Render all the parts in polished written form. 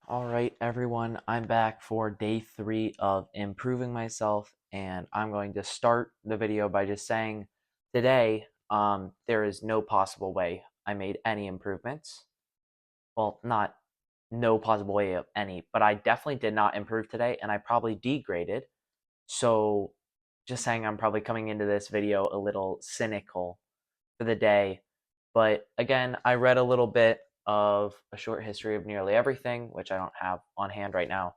All right, everyone, I'm back for day 3 of improving myself, and I'm going to start the video by just saying today, there is no possible way I made any improvements. Well, not no possible way of any, but I definitely did not improve today, and I probably degraded. So, just saying, I'm probably coming into this video a little cynical for the day. But again, I read a little bit of A Short History of Nearly Everything, which I don't have on hand right now.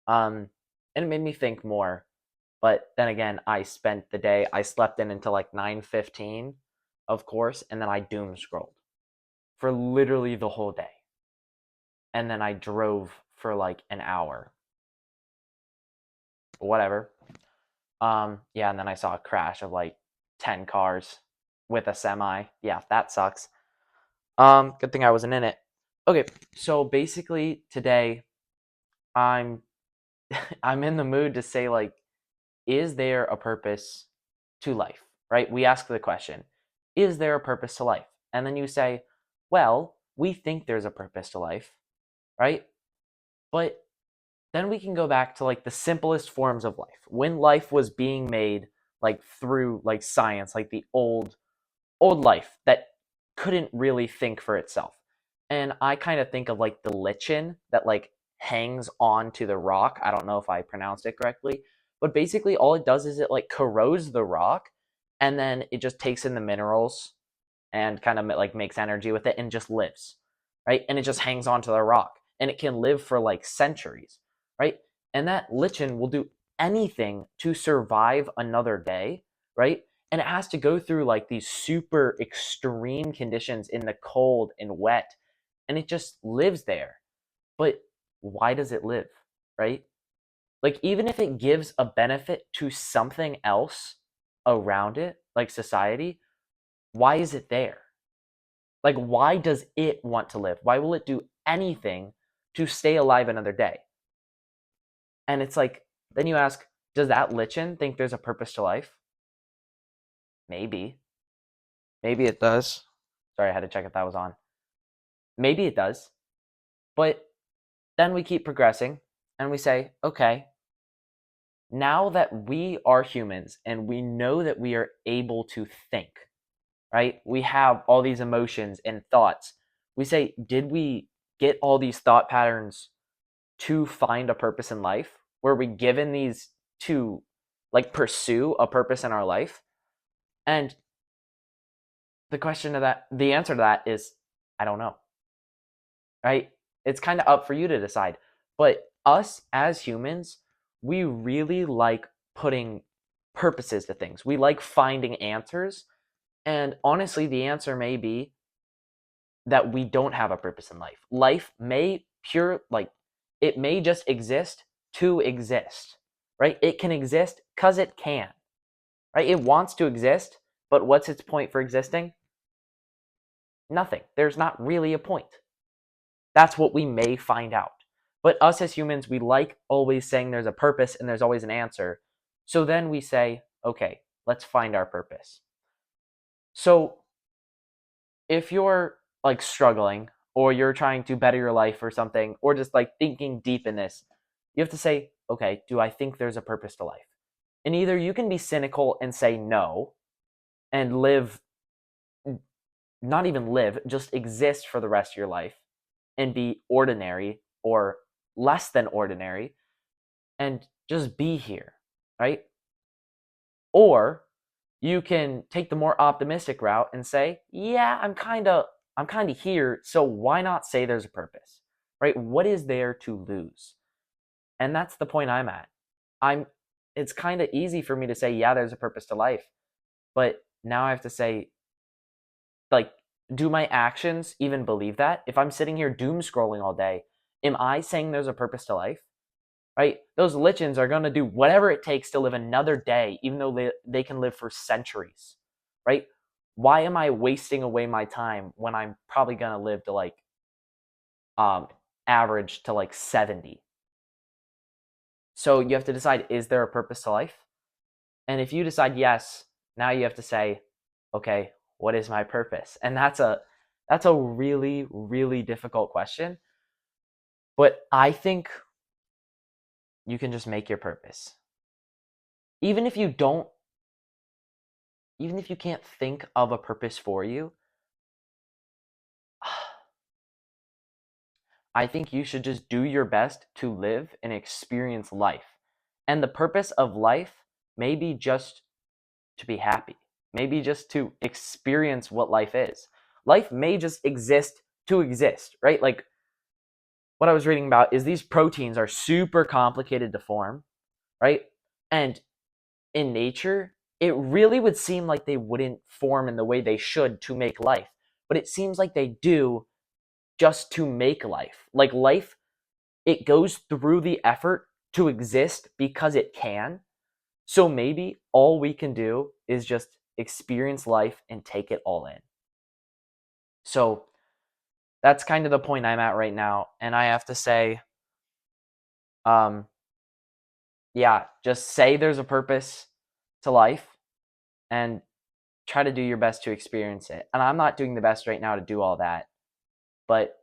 And it made me think more. But then again, I spent the day, I slept in until like 9:15, of course, and then I doom scrolled for literally the whole day. And then I drove for like an hour. Whatever. Yeah, and then I saw a crash of like 10 cars with a semi. Yeah, that sucks. Good thing I wasn't in it. Okay, so basically today I'm I'm in the mood to say like, is there a purpose to life? Right? We ask the question, is there a purpose to life? And then you say, well, we think there's a purpose to life, right? But then we can go back to like the simplest forms of life. When life was being made like through like science, like the old life that couldn't really think for itself. And I kind of think of like the lichen that like hangs on to the rock. I don't know if I pronounced it correctly, but basically all it does is it like corrodes the rock and then it just takes in the minerals and kind of like makes energy with it and just lives, right? And it just hangs onto the rock and it can live for like centuries, right? And that lichen will do anything to survive another day, right? And it has to go through like these super extreme conditions in the cold and wet, and it just lives there. But why does it live, right? Like, even if it gives a benefit to something else around it, like society, why is it there? Like, why does it want to live? Why will it do anything to stay alive another day? And it's like, then you ask, does that lichen think there's a purpose to life? Maybe. Maybe it does. Sorry, I had to check if that was on. Maybe it does. But then we keep progressing and we say, okay, now that we are humans and we know that we are able to think, right? We have all these emotions and thoughts. We say, did we get all these thought patterns to find a purpose in life? Were we given these to like pursue a purpose in our life? And the answer to that is, I don't know, right? It's kind of up for you to decide. But us as humans, we really like putting purposes to things. We like finding answers. And honestly, the answer may be that we don't have a purpose in life. Life may it may just exist to exist, right? It can exist because it can, right? It wants to exist, but what's its point for existing? Nothing. There's not really a point. That's what we may find out. But us as humans, we like always saying there's a purpose and there's always an answer. So then we say, okay, let's find our purpose. So if you're like struggling or you're trying to better your life or something, or just like thinking deep in this, you have to say, okay, do I think there's a purpose to life? And either you can be cynical and say no and live, not even live, just exist for the rest of your life and be ordinary or less than ordinary and just be here, right? Or you can take the more optimistic route and say, yeah, I'm kind of here, so why not say there's a purpose? Right? What is there to lose? And that's the point I'm at. I'm It's kind of easy for me to say, yeah, there's a purpose to life, but now I have to say, like, do my actions even believe that? If I'm sitting here doom scrolling all day, am I saying there's a purpose to life? Right? Those lichens are going to do whatever it takes to live another day, even though they can live for centuries, right? Why am I wasting away my time when I'm probably going to live to like um, average to like 70? So you have to decide, is there a purpose to life? And if you decide yes, now you have to say, okay, what is my purpose? And that's a really, really difficult question. But I think you can just make your purpose. Even if you don't, even if you can't think of a purpose for you, I think you should just do your best to live and experience life. And the purpose of life may be just to be happy, maybe just to experience what life is. Life may just exist to exist, right? Like what I was reading about is these proteins are super complicated to form, right? And in nature, it really would seem like they wouldn't form in the way they should to make life, but it seems like they do just to make life. Like life, it goes through the effort to exist because it can. So maybe all we can do is just experience life and take it all in. So that's kind of the point I'm at right now. And I have to say, um, yeah, just say there's a purpose to life and try to do your best to experience it. And I'm not doing the best right now to do all that, but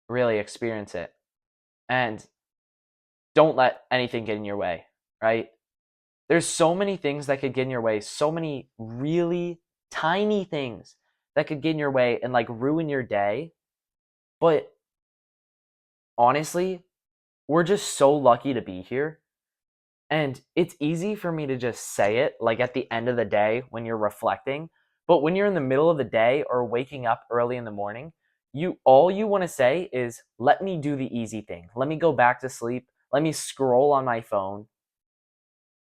really experience it. And don't let anything get in your way, right? There's so many things that could get in your way, so many really tiny things that could get in your way and like ruin your day. But honestly, we're just so lucky to be here. And it's easy for me to just say it like at the end of the day when you're reflecting. But when you're in the middle of the day or waking up early in the morning, you all you want to say is let me do the easy thing. Let me go back to sleep. Let me scroll on my phone.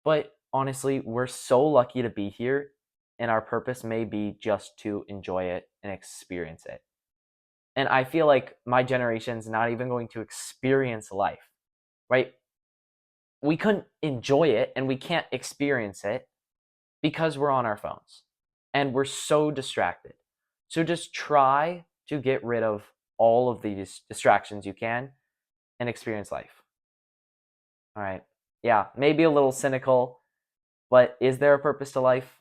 But honestly, we're so lucky to be here and our purpose may be just to enjoy it and experience it. And I feel like my generation's not even going to experience life, right? We couldn't enjoy it and we can't experience it because we're on our phones and we're so distracted. So just try to get rid of all of these distractions you can and experience life. All right. Yeah, maybe a little cynical, but is there a purpose to life?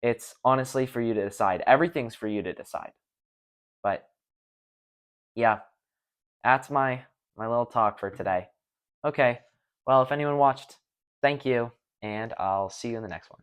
It's honestly for you to decide. Everything's for you to decide. But yeah, that's my little talk for today. Okay. Well, if anyone watched, thank you, and I'll see you in the next one.